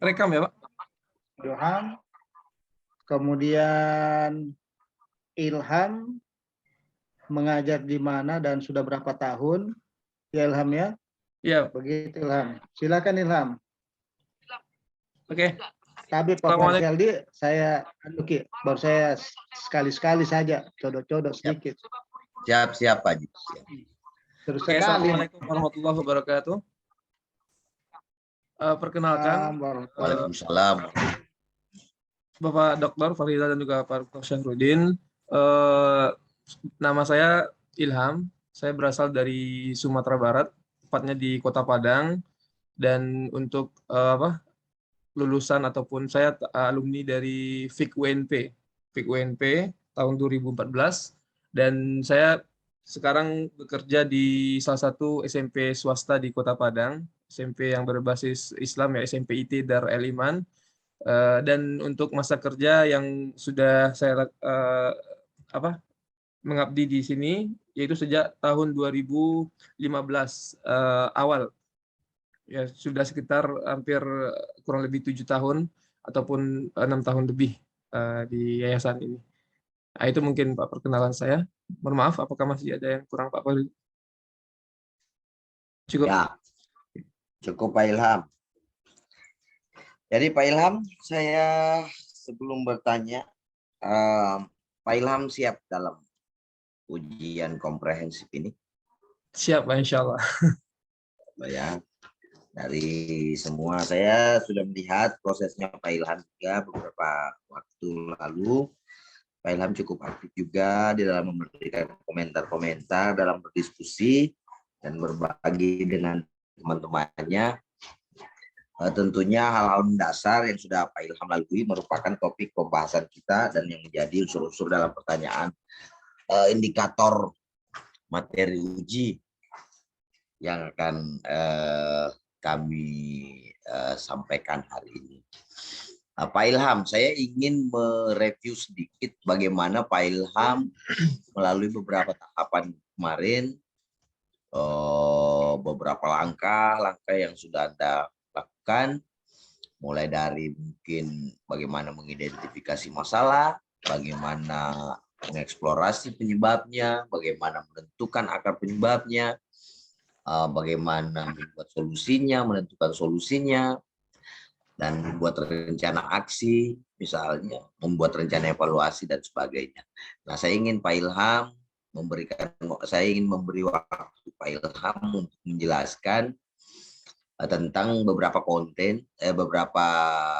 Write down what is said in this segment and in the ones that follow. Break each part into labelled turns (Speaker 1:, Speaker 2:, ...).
Speaker 1: rekam ya Pak?
Speaker 2: Ilham, kemudian Ilham mengajar di mana dan sudah berapa tahun? Ya Ilham ya?
Speaker 1: Iya.
Speaker 2: Begitu Ilham. Silakan Ilham.
Speaker 1: Oke.
Speaker 2: Tapi Pak Farsyaldi, saya baru saya sekali-sekali saja, codok-codok sedikit.
Speaker 3: Siap Pak Haji.
Speaker 2: Terus
Speaker 1: Oke,
Speaker 2: sekali.
Speaker 1: Assalamualaikum warahmatullahi wabarakatuh. Perkenalkan,
Speaker 3: Waalaikumsalam.
Speaker 1: Bapak Dr. Farida dan juga Pak Dr. Syahruddin. Nama saya Ilham. Saya berasal dari Sumatera Barat, tepatnya di Kota Padang. Dan untuk lulusan ataupun saya alumni dari FIK UNP tahun 2014. Dan saya sekarang bekerja di salah satu SMP swasta di Kota Padang, SMP yang berbasis Islam ya, SMP IT Dar El Iman. Dan untuk masa kerja yang sudah saya mengabdi di sini, yaitu sejak tahun 2015 awal. Ya, sudah sekitar hampir kurang lebih 7 tahun ataupun 6 tahun lebih di yayasan ini. Nah, itu mungkin Pak perkenalan saya. Mohon maaf, apakah masih ada yang kurang Pak Farid? Cukup.
Speaker 3: Ya, cukup Pak Ilham. Jadi Pak Ilham, saya sebelum bertanya, Pak Ilham siap dalam ujian komprehensif ini?
Speaker 1: Siap Pak, insya Allah.
Speaker 3: Ya. Dari semua saya sudah melihat prosesnya Pak Ilham juga beberapa waktu lalu. Pak Ilham cukup aktif juga di dalam memberikan komentar-komentar, dalam berdiskusi dan berbagi dengan teman-temannya. Tentunya hal-hal mendasar yang sudah Pak Ilham lalui merupakan topik pembahasan kita dan yang menjadi unsur-unsur dalam pertanyaan indikator materi uji yang akan kami sampaikan hari ini. Pak Ilham, saya ingin mereview sedikit bagaimana Pak Ilham melalui beberapa tahapan kemarin, beberapa langkah yang sudah Anda lakukan, mulai dari mungkin bagaimana mengidentifikasi masalah, bagaimana mengeksplorasi penyebabnya, bagaimana menentukan akar penyebabnya, bagaimana membuat solusinya, menentukan solusinya, dan membuat rencana aksi, misalnya membuat rencana evaluasi dan sebagainya. Nah, saya ingin memberi waktu Pak Ilham untuk menjelaskan tentang beberapa beberapa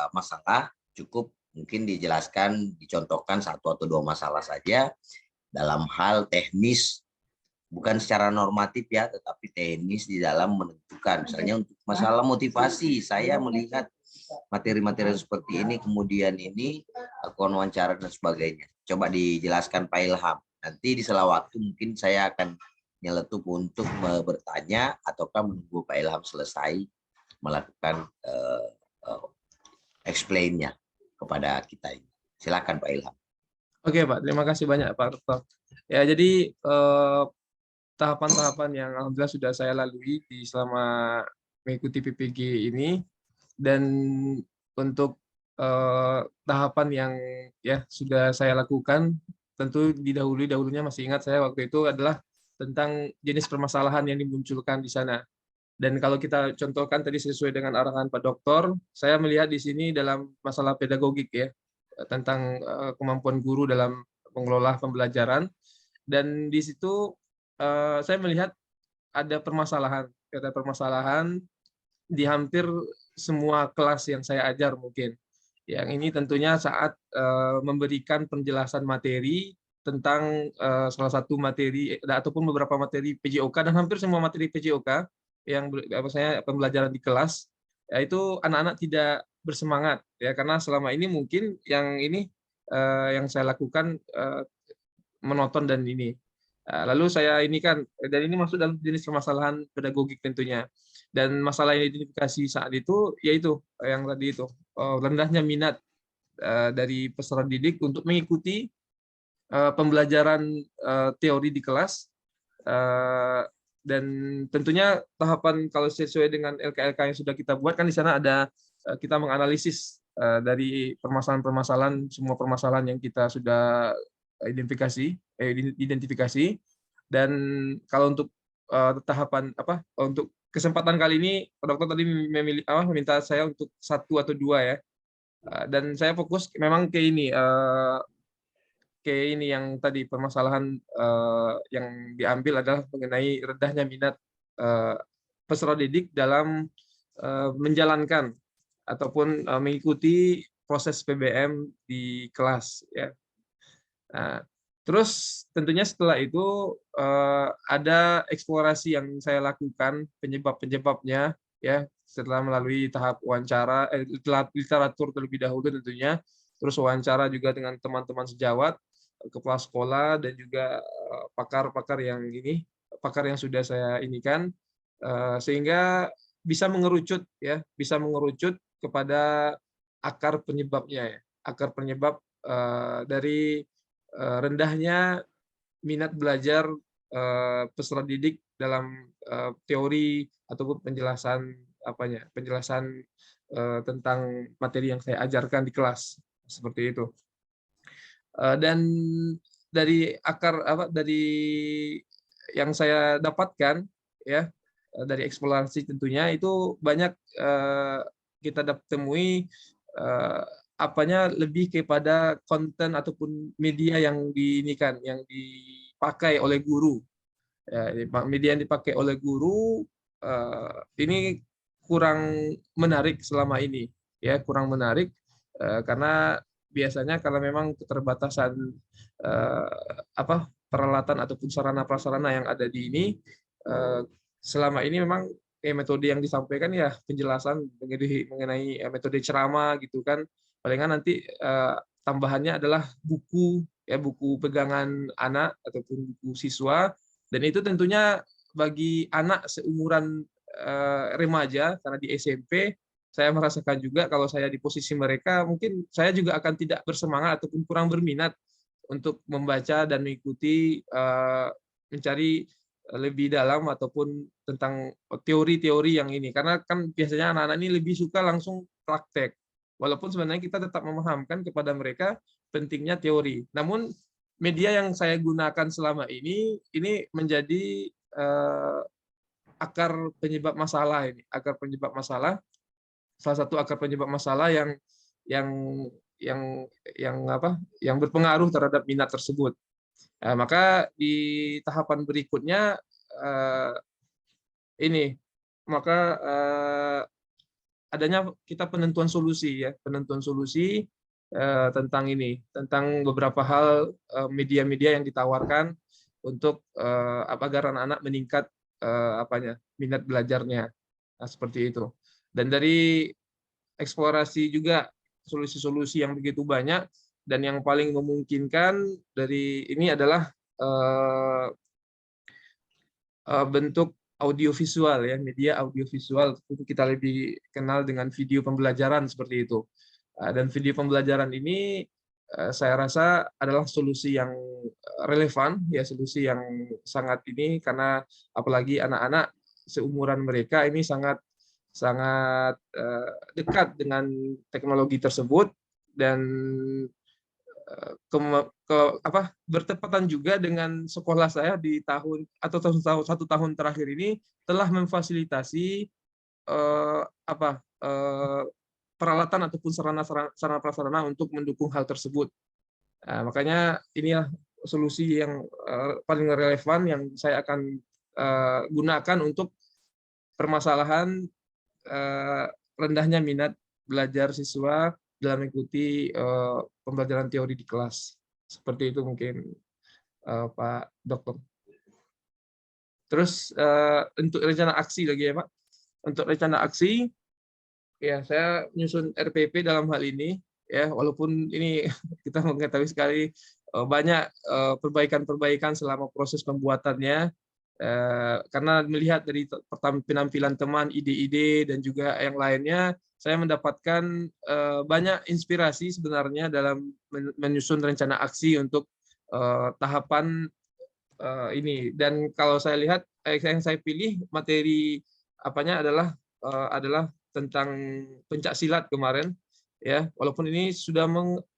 Speaker 3: masalah. Cukup mungkin dijelaskan, dicontohkan 1 atau 2 masalah saja dalam hal teknis. Bukan secara normatif ya, tetapi teknis di dalam menentukan. Misalnya untuk masalah motivasi, saya melihat materi-materi seperti ini, kemudian ini, akun wawancara dan sebagainya. Coba dijelaskan Pak Ilham. Nanti di sela waktu mungkin saya akan nyeletuk untuk bertanya, ataukah menunggu Pak Ilham selesai melakukan explain-nya kepada kita ini. Silakan Pak Ilham.
Speaker 1: Oke Pak, terima kasih banyak Pak Dr. Ya, jadi tahapan-tahapan yang alhamdulillah sudah saya lalui selama mengikuti PPG ini, dan untuk tahapan yang ya sudah saya lakukan, tentu dahulunya masih ingat saya waktu itu adalah tentang jenis permasalahan yang dimunculkan di sana. Dan kalau kita contohkan tadi sesuai dengan arahan Pak Dokter, saya melihat di sini dalam masalah pedagogik ya, tentang kemampuan guru dalam mengelola pembelajaran. Dan di situ saya melihat ada permasalahan di hampir semua kelas yang saya ajar mungkin. Yang ini tentunya saat memberikan penjelasan materi tentang salah satu materi ataupun beberapa materi PJOK dan hampir semua materi PJOK yang pembelajaran di kelas, yaitu anak-anak tidak bersemangat ya, karena selama ini mungkin yang saya lakukan menonton dan ini. Lalu saya dan ini masuk dalam jenis permasalahan pedagogik tentunya. Dan masalah yang identifikasi saat itu yaitu yang tadi itu, rendahnya minat dari peserta didik untuk mengikuti pembelajaran teori di kelas. Dan tentunya tahapan kalau sesuai dengan LKLK yang sudah kita buat kan di sana ada kita menganalisis dari permasalahan-permasalahan, semua permasalahan yang kita sudah identifikasi. Dan kalau untuk tahapan untuk kesempatan kali ini, Pak Dokter tadi meminta saya untuk 1 atau 2 ya. Dan saya fokus memang ke ini yang tadi permasalahan yang diambil adalah mengenai rendahnya minat peserta didik dalam menjalankan ataupun mengikuti proses PBM di kelas ya. Nah, terus tentunya setelah itu ada eksplorasi yang saya lakukan penyebab-penyebabnya ya, setelah melalui tahap wawancara literatur terlebih dahulu tentunya, terus wawancara juga dengan teman-teman sejawat, kepala sekolah, dan juga pakar-pakar yang sudah saya inikan, sehingga bisa mengerucut kepada akar penyebabnya ya, akar penyebab dari rendahnya minat belajar peserta didik dalam teori ataupun penjelasan tentang materi yang saya ajarkan di kelas, seperti itu. Dan dari dari yang saya dapatkan ya, dari eksplorasi tentunya itu banyak kita temui lebih kepada konten ataupun media yang dipakai oleh guru. Ya, media yang dipakai oleh guru ini kurang menarik selama ini, ya, kurang menarik karena biasanya kalau memang keterbatasan peralatan ataupun sarana prasarana yang ada di ini, selama ini memang metode yang disampaikan ya penjelasan mengenai metode ceramah gitu kan, palingan nanti tambahannya adalah buku pegangan anak ataupun buku siswa, dan itu tentunya bagi anak seumuran remaja, karena di SMP saya merasakan juga kalau saya di posisi mereka, mungkin saya juga akan tidak bersemangat ataupun kurang berminat untuk membaca dan mengikuti mencari lebih dalam ataupun tentang teori-teori yang ini, karena kan biasanya anak-anak ini lebih suka langsung praktek, walaupun sebenarnya kita tetap memahamkan kepada mereka pentingnya teori. Namun media yang saya gunakan selama ini menjadi akar penyebab masalah ini, salah satu akar penyebab masalah yang berpengaruh terhadap minat tersebut. Nah, maka di tahapan berikutnya adanya kita penentuan solusi tentang beberapa hal, media-media yang ditawarkan untuk agar anak-anak meningkat minat belajarnya. Nah, seperti itu. Dan dari eksplorasi juga solusi-solusi yang begitu banyak, dan yang paling memungkinkan dari ini adalah bentuk audiovisual ya, media audiovisual, itu kita lebih kenal dengan video pembelajaran seperti itu. Dan video pembelajaran ini saya rasa adalah solusi yang relevan ya, solusi yang sangat ini, karena apalagi anak-anak seumuran mereka ini sangat dekat dengan teknologi tersebut, dan bertepatan juga dengan sekolah saya di satu tahun terakhir ini telah memfasilitasi peralatan ataupun sarana prasarana untuk mendukung hal tersebut. Nah, makanya inilah solusi yang paling relevan yang saya akan gunakan untuk permasalahan rendahnya minat belajar siswa dalam mengikuti pembelajaran teori di kelas. Seperti itu mungkin, Pak Dokter. Terus untuk rencana aksi lagi ya Pak. Untuk rencana aksi, ya saya menyusun RPP dalam hal ini, ya, walaupun ini kita mengetahui sekali banyak perbaikan-perbaikan selama proses pembuatannya, karena melihat dari penampilan teman, ide-ide, dan juga yang lainnya, saya mendapatkan banyak inspirasi sebenarnya dalam menyusun rencana aksi untuk tahapan ini. Dan kalau saya lihat, yang saya pilih materi adalah tentang pencak silat kemarin, ya. Walaupun ini sudah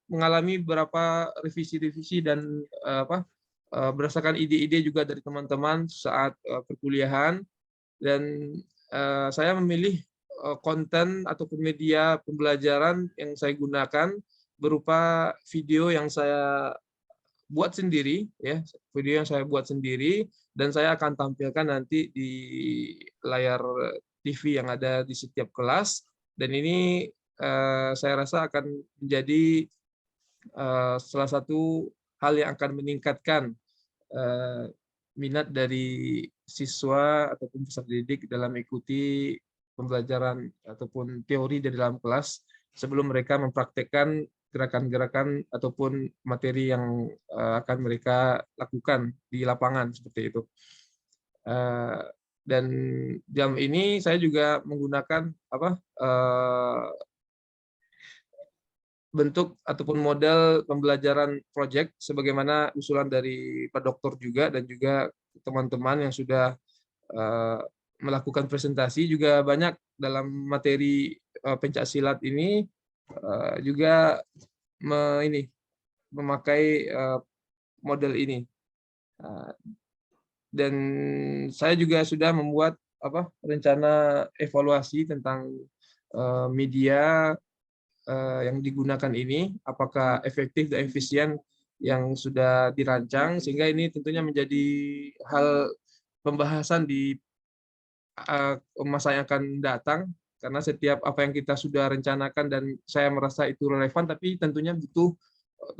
Speaker 1: mengalami beberapa revisi-revisi dan berdasarkan ide-ide juga dari teman-teman saat perkuliahan, dan saya memilih konten atau media pembelajaran yang saya gunakan berupa video yang saya buat sendiri, ya, video yang saya buat sendiri, dan saya akan tampilkan nanti di layar TV yang ada di setiap kelas. Dan ini saya rasa akan menjadi salah satu hal yang akan meningkatkan minat dari siswa ataupun peserta didik dalam mengikuti pembelajaran ataupun teori di dalam kelas sebelum mereka mempraktekkan gerakan-gerakan ataupun materi yang akan mereka lakukan di lapangan seperti itu. Dan jam ini saya juga menggunakan bentuk ataupun model pembelajaran proyek sebagaimana usulan dari Pak Dokter juga, dan juga teman-teman yang sudah melakukan presentasi juga banyak dalam materi pencak silat ini juga memakai model ini. Dan saya juga sudah membuat rencana evaluasi tentang media yang digunakan ini, apakah efektif dan efisien yang sudah dirancang, sehingga ini tentunya menjadi hal pembahasan di masa yang akan datang, karena setiap apa yang kita sudah rencanakan dan saya merasa itu relevan, tapi tentunya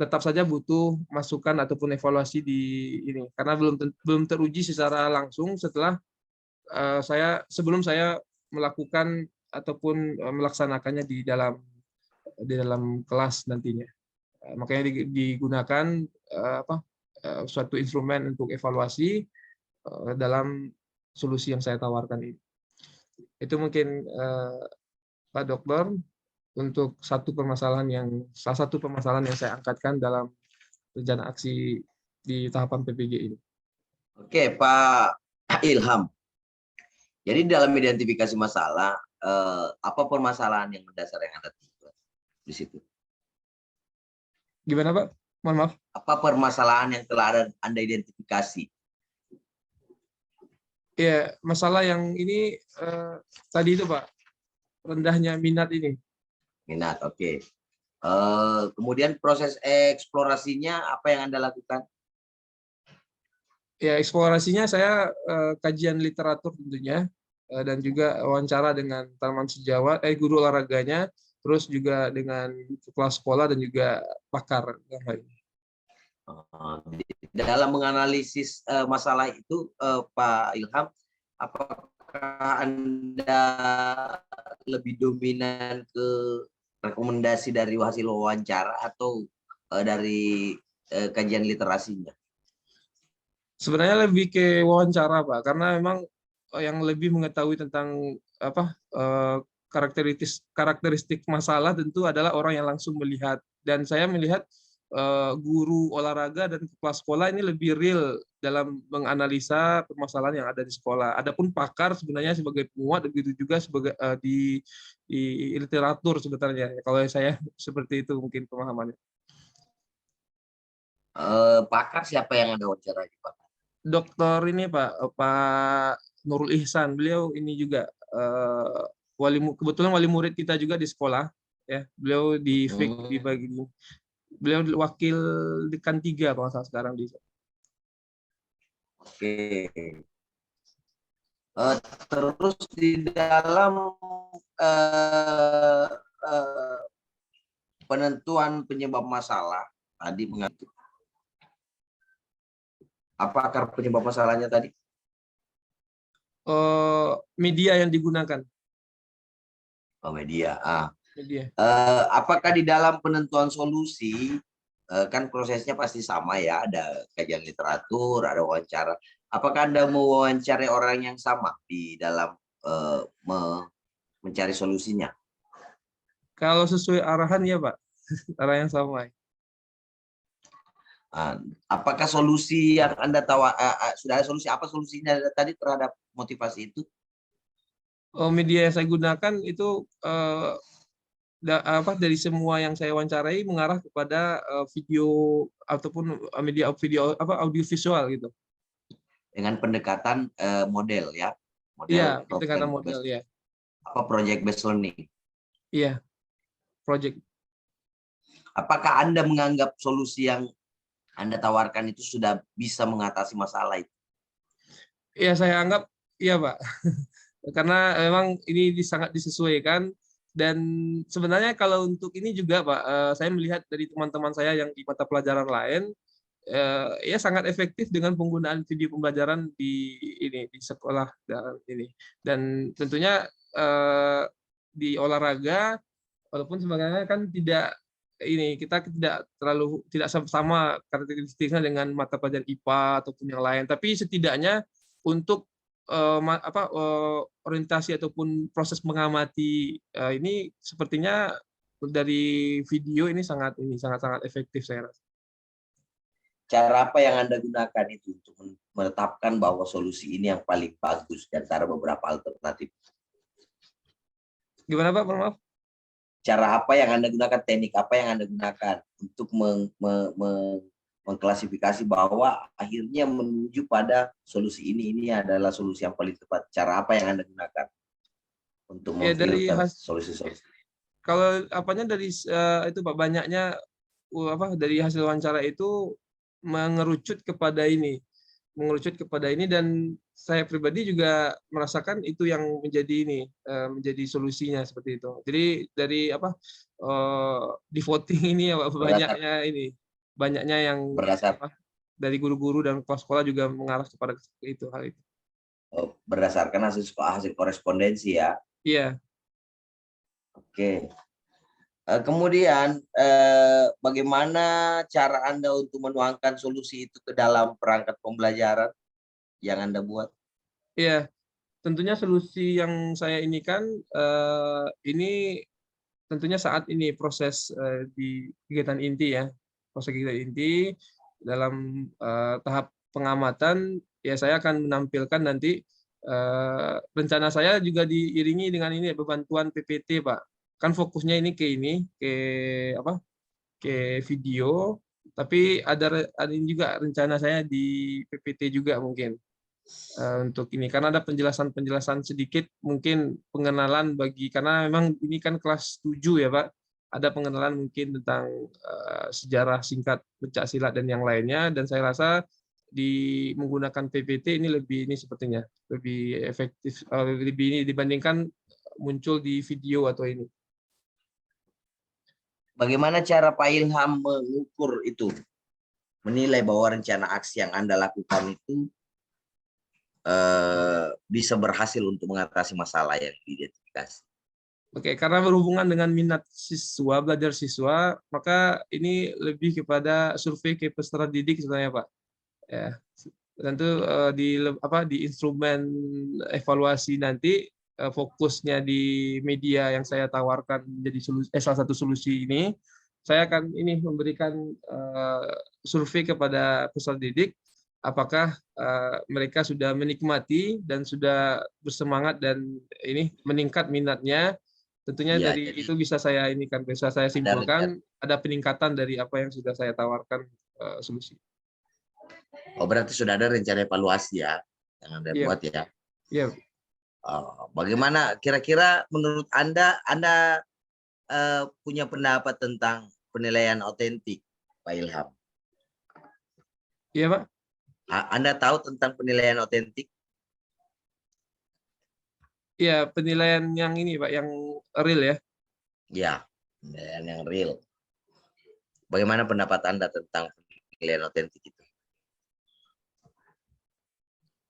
Speaker 1: tetap saja butuh masukan ataupun evaluasi di ini, karena belum teruji secara langsung setelah sebelum saya melakukan ataupun melaksanakannya di dalam kelas nantinya. Makanya digunakan suatu instrumen untuk evaluasi dalam solusi yang saya tawarkan ini. Itu mungkin Pak Dokter untuk salah satu permasalahan yang saya angkatkan dalam rencana aksi di tahapan PPG ini.
Speaker 3: Oke, Pak Ilham. Jadi dalam identifikasi masalah, apa permasalahan yang mendasar yang Anda timbul di situ?
Speaker 1: Gimana, Pak? Mohon maaf.
Speaker 3: Apa permasalahan yang telah Anda identifikasi?
Speaker 1: Ya, masalah yang ini tadi itu, Pak, rendahnya minat ini.
Speaker 3: Minat, oke. Kemudian proses eksplorasinya apa yang Anda lakukan?
Speaker 1: Ya, eksplorasinya saya kajian literatur tentunya, dan juga wawancara dengan teman sejawat, guru olahraganya, terus juga dengan kepala sekolah dan juga pakar.
Speaker 3: Dalam menganalisis masalah itu, Pak Ilham, apakah Anda lebih dominan ke rekomendasi dari hasil wawancara atau dari kajian literasinya?
Speaker 1: Sebenarnya lebih ke wawancara, Pak, karena memang yang lebih mengetahui tentang karakteristik masalah tentu adalah orang yang langsung melihat, dan saya melihat guru olahraga dan kepala sekolah ini lebih real dalam menganalisa permasalahan yang ada di sekolah. Adapun pakar sebenarnya sebagai penguat, begitu juga sebagai di literatur sebenarnya. Kalau saya seperti itu mungkin pemahamannya.
Speaker 3: Pakar siapa yang Anda wawancarai, Pak?
Speaker 1: Dokter ini Pak Nurul Ihsan, beliau ini juga kebetulan wali murid kita juga di sekolah, ya. Beliau di FIK di bagian. Beliau wakil dekan 3 kalau salah sekarang di.
Speaker 3: Oke. Terus di dalam penentuan penyebab masalah tadi mengatur apa akar penyebab masalahnya tadi?
Speaker 1: Media yang digunakan.
Speaker 3: Oh, media.
Speaker 1: Media.
Speaker 3: Apakah di dalam penentuan solusi, kan prosesnya pasti sama ya, ada kajian literatur, ada wawancara. Apakah Anda mewawancarai orang yang sama di dalam mencari solusinya?
Speaker 1: Kalau sesuai arahan ya, Pak, arahan yang sama.
Speaker 3: Apakah solusi yang Anda tahu sudah ada solusi, apa solusinya tadi terhadap motivasi itu?
Speaker 1: Media yang saya gunakan itu dari semua yang saya wawancarai mengarah kepada video ataupun media video audio visual gitu.
Speaker 3: Dengan pendekatan model ya,
Speaker 1: Iya,
Speaker 3: model
Speaker 1: pendekatan
Speaker 3: program
Speaker 1: model ya.
Speaker 3: project based learning.
Speaker 1: Iya, project.
Speaker 3: Apakah Anda menganggap solusi yang Anda tawarkan itu sudah bisa mengatasi masalah itu?
Speaker 1: Ya, saya anggap iya, Pak. Karena memang ini sangat disesuaikan, dan sebenarnya kalau untuk ini juga, Pak, saya melihat dari teman-teman saya yang di mata pelajaran lain, ya sangat efektif dengan penggunaan video pembelajaran di sekolah dan ini. Dan tentunya di olahraga, walaupun sebenarnya kan kita tidak sama karakteristiknya dengan mata pelajaran IPA ataupun yang lain, tapi setidaknya untuk orientasi ataupun proses mengamati ini sepertinya dari video ini sangat efektif, saya rasa.
Speaker 3: Cara apa yang Anda gunakan itu untuk menetapkan bahwa solusi ini yang paling bagus di antara beberapa alternatif?
Speaker 1: Gimana, Pak? Maaf.
Speaker 3: Cara apa yang Anda gunakan, teknik apa yang Anda gunakan untuk mengklasifikasi bahwa akhirnya menuju pada solusi ini adalah solusi yang paling tepat? Cara apa yang Anda gunakan untuk
Speaker 1: Ya, dari
Speaker 3: memfilter solusi-solusi?
Speaker 1: kalau apanya dari itu, Pak, banyaknya dari hasil wawancara itu mengerucut kepada ini, dan saya pribadi juga merasakan itu yang menjadi solusinya seperti itu. Jadi dari di voting ini ya, Pak, banyaknya yang dari guru-guru dan kepala sekolah juga mengarah kepada itu, hal itu.
Speaker 3: Berdasarkan hasil korespondensi ya.
Speaker 1: Iya.
Speaker 3: Oke. Kemudian bagaimana cara Anda untuk menuangkan solusi itu ke dalam perangkat pembelajaran yang Anda buat?
Speaker 1: Iya, tentunya solusi yang saya ini kan ini tentunya saat ini proses di kegiatan inti ya, proses kegiatan inti dalam tahap pengamatan, ya saya akan menampilkan nanti rencana saya juga diiringi dengan ini bantuan PPT, Pak. Kan fokusnya ini ke video, tapi ada juga rencana saya di PPT juga mungkin untuk ini, karena ada penjelasan sedikit, mungkin pengenalan karena memang ini kan kelas 7 ya, Pak. Ada pengenalan mungkin tentang sejarah singkat pencaksilat dan yang lainnya, dan saya rasa menggunakan PPT ini sepertinya lebih efektif, lebih ini dibandingkan muncul di video atau ini.
Speaker 3: Bagaimana cara Pak Ilham mengukur itu? Menilai bahwa rencana aksi yang Anda lakukan itu bisa berhasil untuk mengatasi masalah yang diidentifikasi?
Speaker 1: Oke, karena berhubungan dengan minat belajar siswa, maka ini lebih kepada survei ke peserta didik sebenarnya, Pak. Ya, tentu di instrumen evaluasi nanti fokusnya di media yang saya tawarkan menjadi salah satu solusi ini. Saya akan memberikan survei kepada peserta didik, apakah mereka sudah menikmati dan sudah bersemangat dan meningkat minatnya. Tentunya
Speaker 3: Ya,
Speaker 1: dari itu bisa saya simpulkan ada peningkatan dari apa yang sudah saya tawarkan solusi.
Speaker 3: Oh, berarti sudah ada rencana evaluasi ya yang Anda buat ya?
Speaker 1: Iya.
Speaker 3: Bagaimana kira-kira menurut Anda punya pendapat tentang penilaian otentik, Pak Ilham?
Speaker 1: Iya, Pak.
Speaker 3: Anda tahu tentang penilaian otentik?
Speaker 1: Iya, penilaian yang ini, Pak, yang real ya.
Speaker 3: Ya, penilaian yang real. Bagaimana pendapat Anda tentang penilaian otentik itu?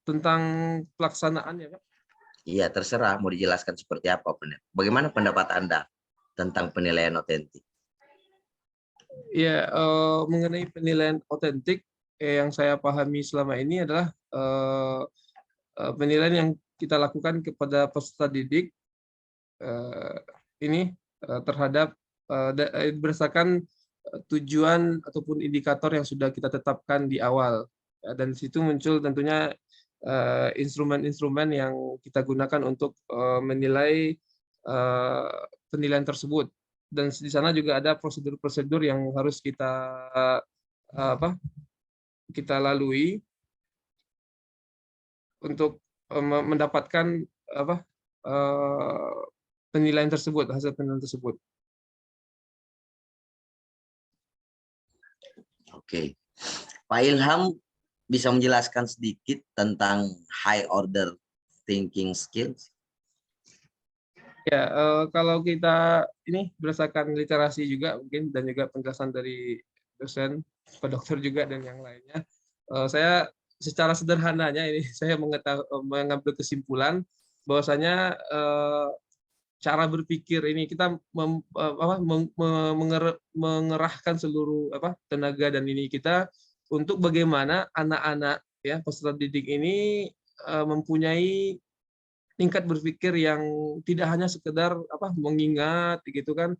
Speaker 1: Tentang pelaksanaan ya, Pak?
Speaker 3: Iya, terserah mau dijelaskan seperti apa. Bagaimana pendapat Anda tentang penilaian otentik?
Speaker 1: Ya, mengenai penilaian otentik, yang saya pahami selama ini adalah penilaian yang kita lakukan kepada peserta didik terhadap berdasarkan tujuan ataupun indikator yang sudah kita tetapkan di awal. Dan di situ muncul tentunya instrumen-instrumen yang kita gunakan untuk menilai penilaian tersebut. Dan di sana juga ada prosedur-prosedur yang harus kita lalui untuk mendapatkan penilaian tersebut, hasil penilaian tersebut.
Speaker 3: Oke, Pak Ilham bisa menjelaskan sedikit tentang high order thinking skills?
Speaker 1: Ya, kalau kita ini berdasarkan literasi juga mungkin dan juga penjelasan dari dosen, Pak Dokter juga dan yang lainnya, saya secara sederhananya ini saya mengambil kesimpulan bahwasanya cara berpikir ini kita mengerahkan seluruh tenaga dan ini kita untuk bagaimana anak-anak ya peserta didik ini mempunyai tingkat berpikir yang tidak hanya sekedar mengingat gitu kan,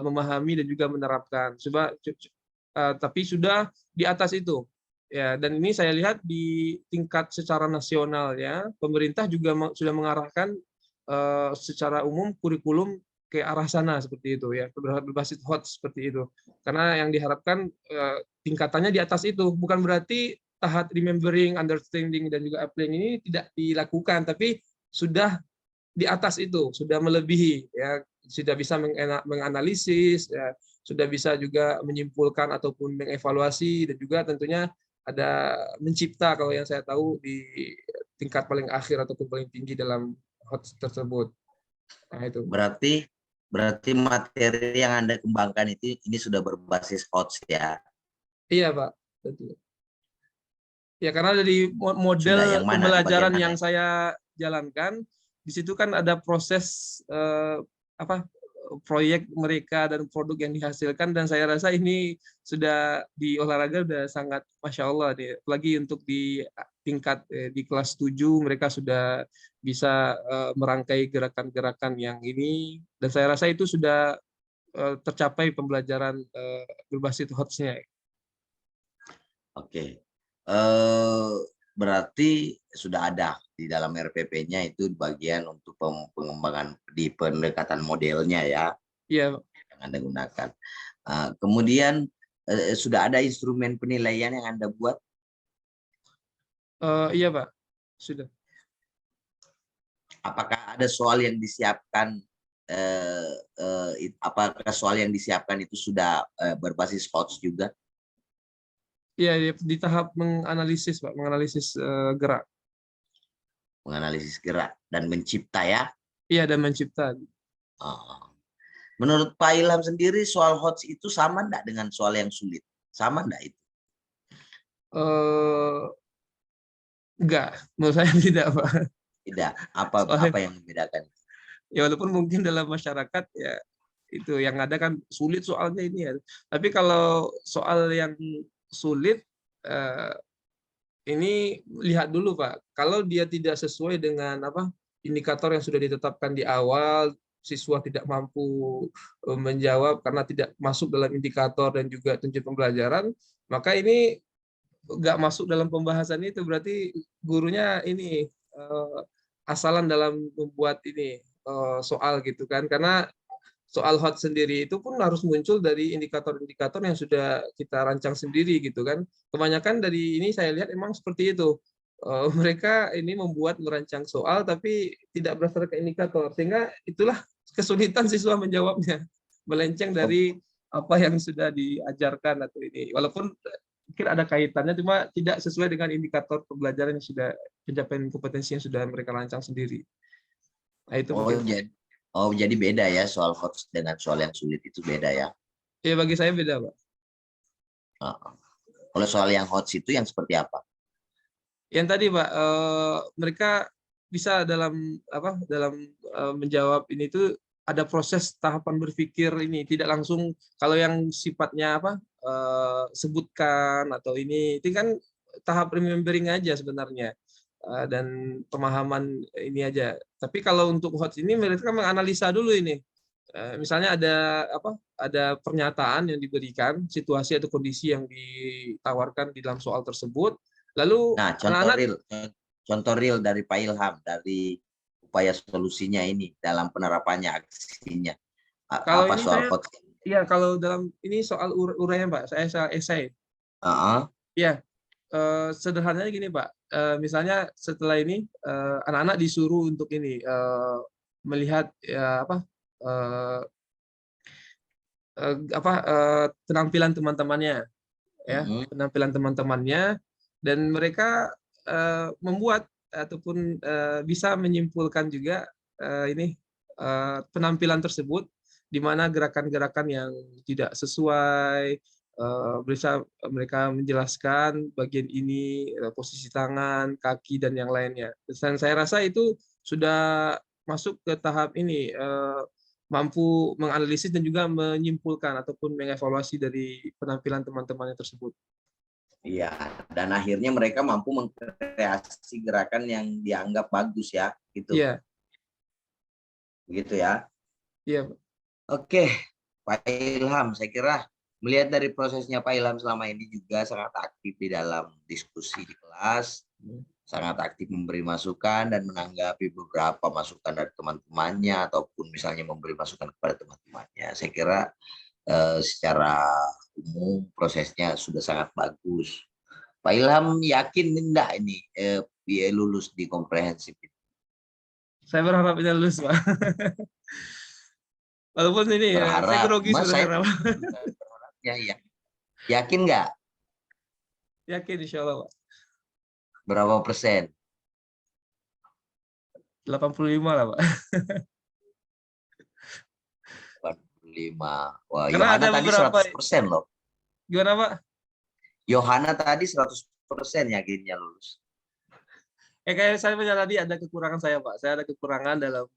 Speaker 1: memahami dan juga menerapkan. Tapi sudah di atas itu. Ya, dan ini saya lihat di tingkat secara nasional ya, pemerintah juga sudah mengarahkan secara umum kurikulum ke arah sana seperti itu ya, berbasis hot seperti itu. Karena yang diharapkan tingkatannya di atas itu, bukan berarti tahap remembering, understanding dan juga applying ini tidak dilakukan, tapi sudah di atas itu, sudah melebihi ya, sudah bisa menganalisis ya, sudah bisa juga menyimpulkan ataupun mengevaluasi dan juga tentunya ada mencipta kalau yang saya tahu di tingkat paling akhir ataupun paling tinggi dalam HOTS tersebut. Nah, itu.
Speaker 3: Berarti materi yang Anda kembangkan itu ini sudah berbasis HOTS ya?
Speaker 1: Iya, Pak. Betul. Ya, karena dari model pembelajaran yang saya jalankan, di situ kan ada proses proyek mereka dan produk yang dihasilkan, dan saya rasa ini sudah di olahraga sudah sangat Masya Allah deh. Apalagi untuk di tingkat di kelas 7 mereka sudah bisa merangkai gerakan-gerakan yang ini, dan saya rasa itu sudah tercapai pembelajaran berbasis HOTS-nya.
Speaker 3: Oke. Berarti sudah ada di dalam RPP-nya itu bagian untuk pengembangan di pendekatan modelnya ya.
Speaker 1: Iya.
Speaker 3: Yang Anda gunakan. Kemudian sudah ada instrumen penilaian yang Anda buat?
Speaker 1: Iya Pak, sudah.
Speaker 3: Apakah ada soal yang disiapkan? Apakah soal yang disiapkan itu sudah berbasis HOTS juga?
Speaker 1: Iya, di tahap menganalisis, Pak, menganalisis gerak.
Speaker 3: Menganalisis gerak dan mencipta ya?
Speaker 1: Iya, dan mencipta.
Speaker 3: Menurut Pak Ilham sendiri, soal HOTS itu sama enggak dengan soal yang sulit? Sama enggak itu?
Speaker 1: Enggak, menurut saya tidak, Pak.
Speaker 3: Tidak. Apa yang membedakan?
Speaker 1: Ya, walaupun mungkin dalam masyarakat ya itu yang ada kan sulit soalnya ini ya. Tapi kalau soal yang sulit ini lihat dulu Pak, kalau dia tidak sesuai dengan indikator yang sudah ditetapkan di awal, siswa tidak mampu menjawab karena tidak masuk dalam indikator dan juga tujuan pembelajaran, maka ini nggak masuk dalam pembahasan itu, berarti gurunya ini asalan dalam membuat ini soal gitu kan, karena soal HOT sendiri itu pun harus muncul dari indikator-indikator yang sudah kita rancang sendiri gitu kan. Kebanyakan dari ini saya lihat emang seperti itu. Mereka ini merancang soal tapi tidak berdasarkan indikator, sehingga itulah kesulitan siswa menjawabnya, melenceng dari apa yang sudah diajarkan atau ini. Walaupun mungkin ada kaitannya, cuma tidak sesuai dengan indikator pembelajaran yang sudah pencapaian kompetensi yang sudah mereka rancang sendiri. Nah, itu
Speaker 3: jadi beda ya soal HOTS dengan soal yang sulit, itu beda ya?
Speaker 1: Ya, bagi saya beda, Pak.
Speaker 3: Kalau soal yang HOTS itu yang seperti apa?
Speaker 1: Yang tadi, Pak, mereka bisa dalam menjawab ini itu ada proses tahapan berpikir ini, tidak langsung kalau yang sifatnya sebutkan atau ini itu kan tahap remembering aja sebenarnya. Dan pemahaman ini aja. Tapi kalau untuk HOTS ini mereka menganalisa dulu ini. Misalnya ada pernyataan yang diberikan, situasi atau kondisi yang ditawarkan di dalam soal tersebut. Lalu
Speaker 3: contoh real dari Pak Ilham, dari upaya solusinya ini dalam penerapannya, aksinya.
Speaker 1: Kalau
Speaker 3: Apa
Speaker 1: ini
Speaker 3: soal
Speaker 1: saya,
Speaker 3: podcast?
Speaker 1: ya kalau dalam ini soal uraian Pak, saya esai. Ya, sederhananya gini Pak, misalnya setelah ini anak-anak disuruh untuk ini melihat ya penampilan teman-temannya, ya penampilan teman-temannya, dan mereka membuat ataupun bisa menyimpulkan juga ini penampilan tersebut, di mana gerakan-gerakan yang tidak sesuai, bisa mereka menjelaskan bagian ini, posisi tangan, kaki, dan yang lainnya. Dan saya rasa itu sudah masuk ke tahap ini, mampu menganalisis dan juga menyimpulkan ataupun mengevaluasi dari penampilan teman-temannya tersebut.
Speaker 3: Iya, dan akhirnya mereka mampu mengkreasi gerakan yang dianggap bagus ya, gitu.
Speaker 1: Iya.
Speaker 3: Begitu ya.
Speaker 1: Iya.
Speaker 3: Oke, Pak Ilham, saya kira melihat dari prosesnya Pak Ilham selama ini juga sangat aktif di dalam diskusi di kelas, sangat aktif memberi masukan dan menanggapi beberapa masukan dari teman-temannya ataupun misalnya memberi masukan kepada teman-temannya. Saya kira secara umum prosesnya sudah sangat bagus. Pak Ilham yakin enggak ini dia lulus di komprehensif?
Speaker 1: Saya berharap ini lulus, Pak. Walaupun ini saya
Speaker 3: Berharap,
Speaker 1: grogi
Speaker 3: Mas, saya
Speaker 1: sebenarnya, Pak.
Speaker 3: ya. Yakin nggak?
Speaker 1: Yakin insya Allah, Pak.
Speaker 3: Berapa persen?
Speaker 1: 85 lah, Pak.
Speaker 3: 85. Wah,
Speaker 1: Karena
Speaker 3: Yohana
Speaker 1: ada
Speaker 3: tadi
Speaker 1: beberapa,
Speaker 3: 100% loh.
Speaker 1: gimana Pak?
Speaker 3: Yohana tadi 100% yakinnya lulus.
Speaker 1: Kayak saya tadi ada kekurangan saya, Pak. Saya ada kekurangan dalam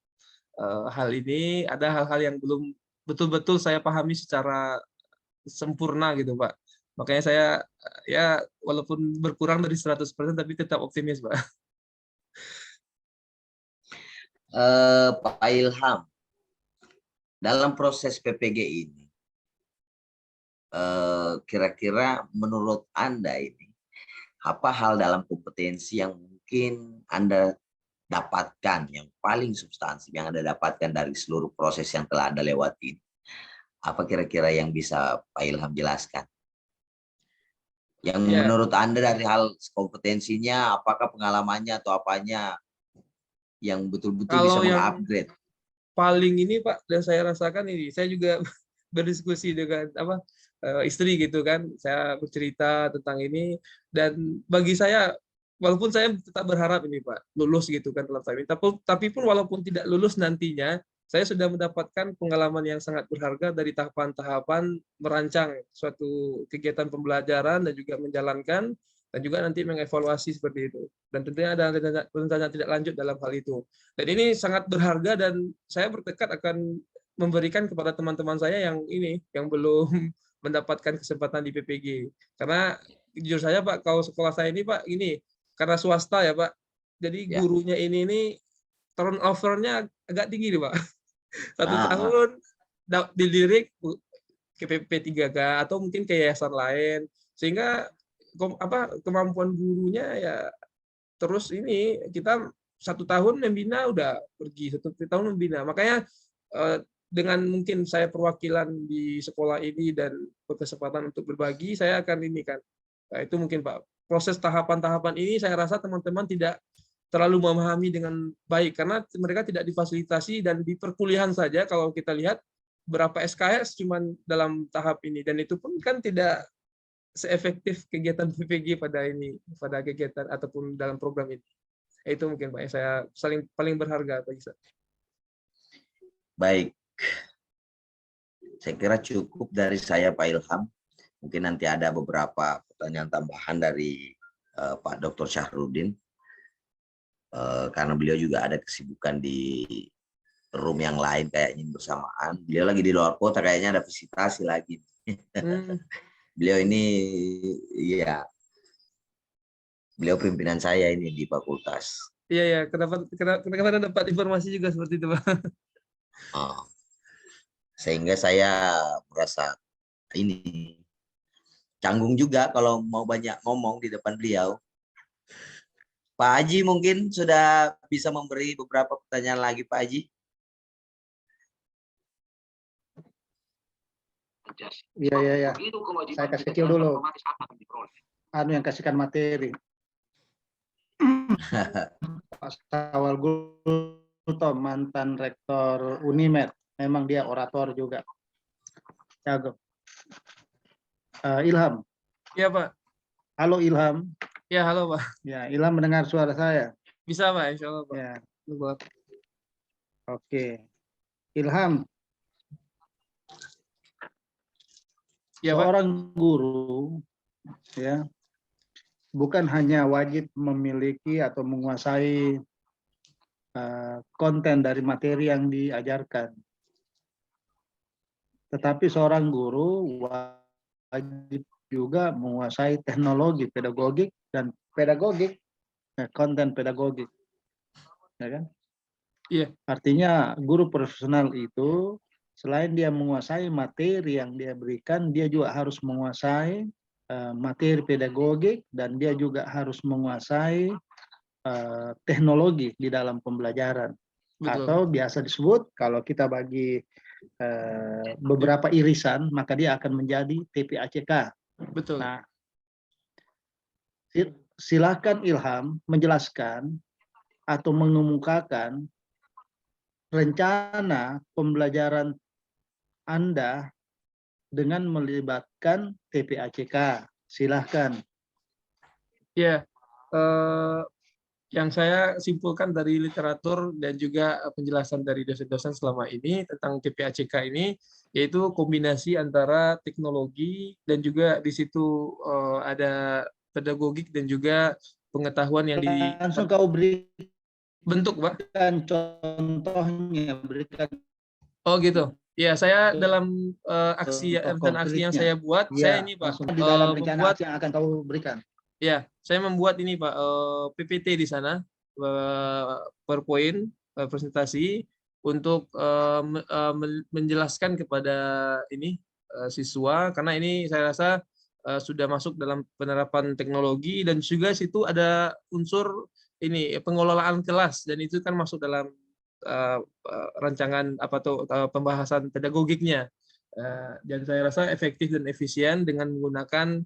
Speaker 1: hal ini. Ada hal-hal yang belum betul-betul saya pahami secara sempurna gitu, Pak. Makanya saya ya walaupun berkurang dari 100% tapi tetap optimis, Pak.
Speaker 3: Pak Ilham, dalam proses PPG ini, kira-kira menurut Anda ini, apa hal dalam kompetensi yang mungkin Anda dapatkan, yang paling substansi yang Anda dapatkan dari seluruh proses yang telah Anda lewati? Apa kira-kira yang bisa Pak Ilham jelaskan? Yang menurut Anda dari hal kompetensinya, apakah pengalamannya atau apanya yang betul-betul bisa mengupgrade?
Speaker 1: Paling ini Pak, dan saya rasakan ini, saya juga berdiskusi dengan istri gitu kan, saya bercerita tentang ini, dan bagi saya, walaupun saya tetap berharap ini Pak lulus gitu kan dalam tahap ini, tapi pun walaupun tidak lulus nantinya, saya sudah mendapatkan pengalaman yang sangat berharga dari tahapan-tahapan merancang suatu kegiatan pembelajaran dan juga menjalankan, dan juga nanti mengevaluasi seperti itu. Dan tentunya ada rencana tidak lanjut dalam hal itu. Dan ini sangat berharga dan saya bertekad akan memberikan kepada teman-teman saya yang ini, yang belum mendapatkan kesempatan di PPG. Karena jujur saya Pak, kalau sekolah saya ini Pak, ini karena swasta ya Pak, jadi gurunya ini turnover-nya agak tinggi nih Pak. 1 tahun dilirik ke PP3K atau mungkin ke yayasan lain, sehingga kemampuan gurunya ya terus ini kita 1 tahun membina udah pergi, 1 tahun membina. Makanya dengan mungkin saya perwakilan di sekolah ini dan berkesempatan untuk berbagi, saya akan ini kan. Nah, itu mungkin Pak. Proses tahapan-tahapan ini saya rasa teman-teman tidak terlalu memahami dengan baik karena mereka tidak difasilitasi, dan di perkuliahan saja kalau kita lihat berapa SKS cuman dalam tahap ini, dan itu pun kan tidak seefektif kegiatan PPG pada kegiatan ataupun dalam program ini. Itu mungkin Pak saya paling berharga bagi saya.
Speaker 3: Baik, saya kira cukup dari saya Pak Ilham. Mungkin nanti ada beberapa pertanyaan tambahan dari Pak Dr. Syahrudin, karena beliau juga ada kesibukan di room yang lain kayaknya bersamaan. Beliau lagi di luar kota, kayaknya ada visitasi lagi. Beliau ini ya, beliau pimpinan saya ini di fakultas.
Speaker 1: Iya, kenapa dapat informasi juga seperti itu Pak?
Speaker 3: Sehingga saya merasa ini canggung juga kalau mau banyak ngomong di depan beliau. Pak Haji mungkin sudah bisa memberi beberapa pertanyaan lagi, Pak Haji.
Speaker 2: Iya. Saya kasih kecil dulu. Anu yang kasihkan materi. Pak Sawal Gultom, mantan rektor Unimed. Memang dia orator juga. Jago. Ilham.
Speaker 1: Iya, Pak.
Speaker 2: Halo Ilham.
Speaker 1: Ya, halo, Pak.
Speaker 2: Ya, Ilham mendengar suara saya.
Speaker 1: Bisa, Pak, insya Allah, Pak.
Speaker 2: Ya,
Speaker 1: Halo, Pak.
Speaker 2: oke. Ilham,
Speaker 1: Ya, Pak.
Speaker 2: seorang guru ya bukan hanya wajib memiliki atau menguasai konten dari materi yang diajarkan, tetapi seorang guru wajib juga menguasai teknologi pedagogik dan konten pedagogik, ya kan?
Speaker 1: Iya.
Speaker 2: Artinya guru profesional itu selain dia menguasai materi yang dia berikan, dia juga harus menguasai materi pedagogik dan dia juga harus menguasai teknologi di dalam pembelajaran.
Speaker 1: Betul.
Speaker 2: Atau biasa disebut kalau kita bagi beberapa irisan, maka dia akan menjadi TPACK.
Speaker 1: Betul.
Speaker 2: Nah, silakan Ilham menjelaskan atau mengemukakan rencana pembelajaran Anda dengan melibatkan TPACK. Silahkan.
Speaker 1: Ya, yang saya simpulkan dari literatur dan juga penjelasan dari dosen-dosen selama ini tentang TPACK ini, yaitu kombinasi antara teknologi dan juga di situ ada pedagogik dan juga pengetahuan yang
Speaker 2: langsung kau berikan
Speaker 1: bentuk, Pak.
Speaker 2: Contohnya, berikan.
Speaker 1: Oh gitu. Ya, saya dalam aksi dan aksi yang saya buat, saya ini, Pak,
Speaker 2: di dalam rencana
Speaker 1: membuat
Speaker 2: aksi yang akan kau berikan.
Speaker 1: Ya, saya membuat ini, Pak, PPT di sana, PowerPoint, presentasi untuk menjelaskan kepada ini siswa, karena ini saya rasa sudah masuk dalam penerapan teknologi dan juga situ ada unsur ini pengelolaan kelas dan itu kan masuk dalam rancangan pembahasan pedagogiknya. Dan saya rasa efektif dan efisien dengan menggunakan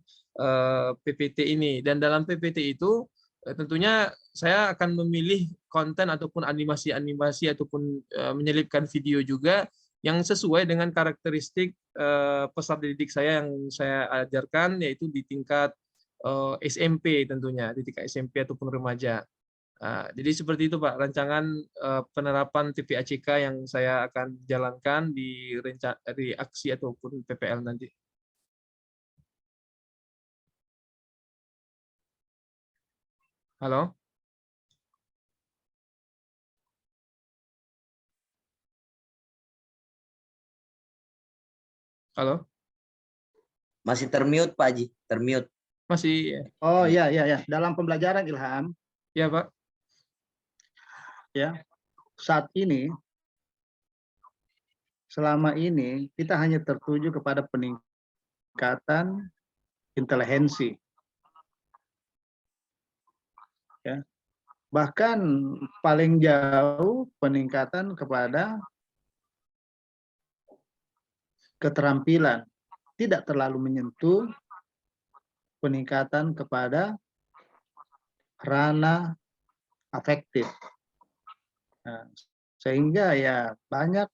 Speaker 1: PPT ini. Dan dalam PPT itu tentunya saya akan memilih konten ataupun animasi-animasi ataupun menyelipkan video juga yang sesuai dengan karakteristik peserta didik saya yang saya ajarkan, yaitu di tingkat SMP tentunya, di tingkat SMP ataupun remaja. Jadi seperti itu, Pak, rancangan penerapan TPACK yang saya akan jalankan di aksi ataupun PPL nanti. Halo? Halo?
Speaker 3: Masih termute, Pak Haji, termute.
Speaker 1: Masih.
Speaker 2: Oh iya. Dalam pembelajaran Ilham.
Speaker 1: Ya, Pak.
Speaker 2: Ya, saat ini, selama ini kita hanya tertuju kepada peningkatan intelijensi. Ya. Bahkan paling jauh peningkatan kepada keterampilan, tidak terlalu menyentuh peningkatan kepada ranah afektif. Nah, sehingga ya banyak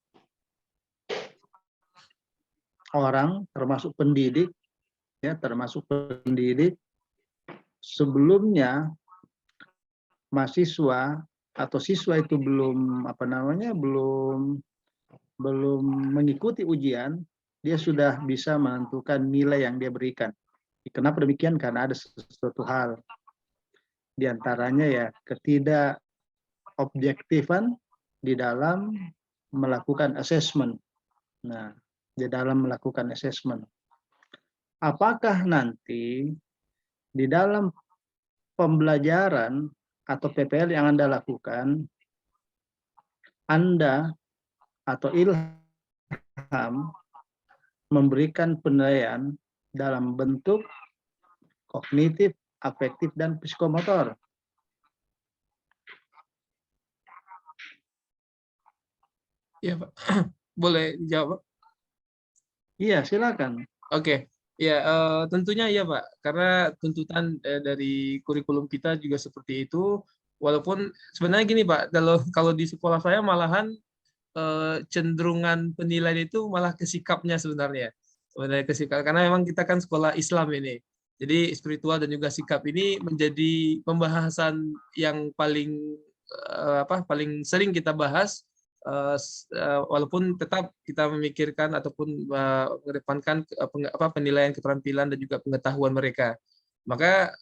Speaker 2: orang termasuk pendidik sebelumnya mahasiswa atau siswa itu belum mengikuti ujian, dia sudah bisa menentukan nilai yang dia berikan. Kenapa demikian? Karena ada sesuatu hal di antaranya ya ketidakobjektifan di dalam melakukan assessment. Nah, di dalam melakukan assessment. Apakah nanti di dalam pembelajaran atau PPL yang Anda lakukan, Anda atau Ilham memberikan penilaian dalam bentuk kognitif, afektif, dan psikomotor.
Speaker 1: Iya, Pak. Boleh dijawab, Pak?
Speaker 2: Iya, silakan.
Speaker 1: Oke, ya tentunya iya Pak, karena tuntutan dari kurikulum kita juga seperti itu. Walaupun sebenarnya gini Pak, kalau kalau di sekolah saya malahan cenderungan penilaian itu malah ke sikapnya sebenarnya. Sebenarnya ke sikap, karena memang kita kan sekolah Islam ini. Jadi spiritual dan juga sikap ini menjadi pembahasan yang paling paling sering kita bahas, walaupun tetap kita memikirkan ataupun mengedepankan penilaian keterampilan dan juga pengetahuan mereka. Maka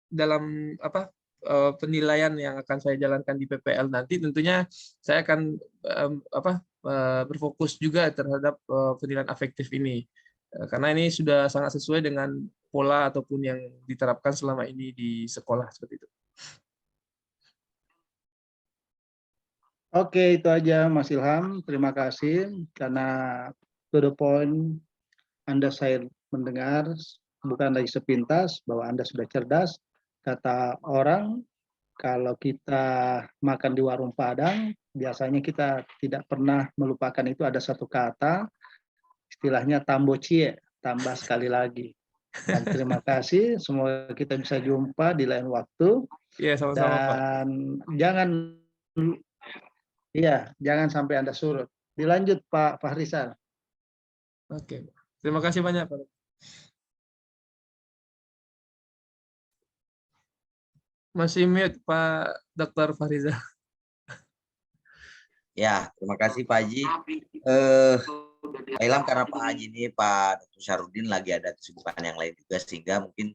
Speaker 1: dalam penilaian yang akan saya jalankan di PPL nanti, tentunya saya akan berfokus juga terhadap penilaian afektif ini, karena ini sudah sangat sesuai dengan pola ataupun yang diterapkan selama ini di sekolah seperti itu.
Speaker 2: Oke, itu aja Mas Ilham. Terima kasih karena to the point Anda saya mendengar bukan lagi sepintas bahwa Anda sudah cerdas. Kata orang, kalau kita makan di warung Padang, biasanya kita tidak pernah melupakan itu ada satu kata, istilahnya tambo cie, tambah sekali lagi. Dan terima kasih, semoga kita bisa jumpa di lain waktu.
Speaker 1: Iya, sama-sama Pak.
Speaker 2: Dan jangan sampai Anda surut. Dilanjut Pak Fahrizal.
Speaker 1: Oke, terima kasih banyak Pak. Masih mute Pak Dr. Fahrizal.
Speaker 3: Ya, terima kasih Pak Haji. Pak Ilham, karena Pak Haji ini Pak Dr. Syarudin lagi ada kesibukan yang lain juga, sehingga mungkin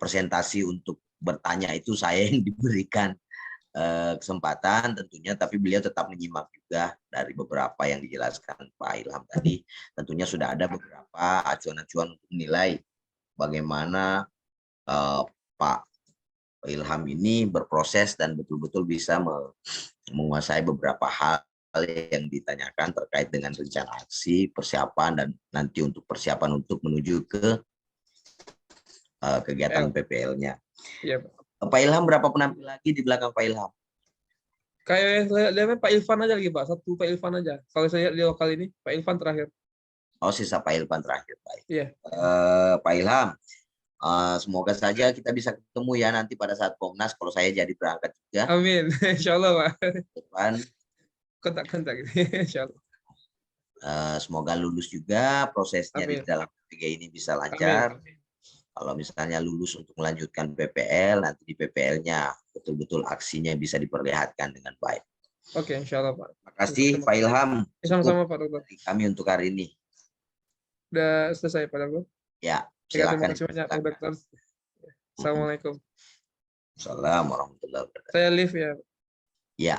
Speaker 3: presentasi untuk bertanya itu saya yang diberikan kesempatan tentunya, tapi beliau tetap menyimak juga dari beberapa yang dijelaskan Pak Ilham tadi. Tentunya sudah ada beberapa acuan-acuan untuk menilai bagaimana Pak Ilham ini berproses dan betul-betul bisa menguasai beberapa hal yang ditanyakan terkait dengan rencana aksi, persiapan, dan nanti untuk persiapan untuk menuju ke kegiatan PPL-nya.
Speaker 1: Iya, Pak.
Speaker 3: Pak Ilham berapa penampil lagi di belakang Pak Ilham?
Speaker 1: Kayak saya lihatnya Pak Ilvan aja lagi Pak, satu Pak Ilvan aja. Kalau saya lihat di lokal ini, Pak Ilvan terakhir.
Speaker 3: Oh, sisa Pak Ilham terakhir, Pak.
Speaker 1: Iya.
Speaker 3: Pak Ilham, semoga saja kita bisa ketemu ya nanti pada saat Komnas, kalau saya jadi berangkat juga.
Speaker 1: Amin, insya Allah Pak.
Speaker 3: Depan.
Speaker 1: Kontak-kontak, insya Allah.
Speaker 3: Semoga lulus juga, prosesnya
Speaker 1: Amin.
Speaker 3: di dalam P3 ini bisa lancar.
Speaker 1: Amin.
Speaker 3: Kalau misalnya lulus untuk melanjutkan PPL, nanti di PPL-nya betul-betul aksinya bisa diperlihatkan dengan baik.
Speaker 1: Oke, insya Allah Pak.
Speaker 3: Terima kasih Pak Ilham.
Speaker 1: Sama-sama Pak Dokter.
Speaker 3: Kami untuk hari ini.
Speaker 1: Udah selesai Pak Dokter?
Speaker 3: Ya,
Speaker 1: Terima
Speaker 3: silakan.
Speaker 1: kasih banyak Pak Dokter. Assalamualaikum.
Speaker 3: Assalamualaikum warahmatullahi wabarakatuh.
Speaker 1: Saya live ya.
Speaker 3: Ya.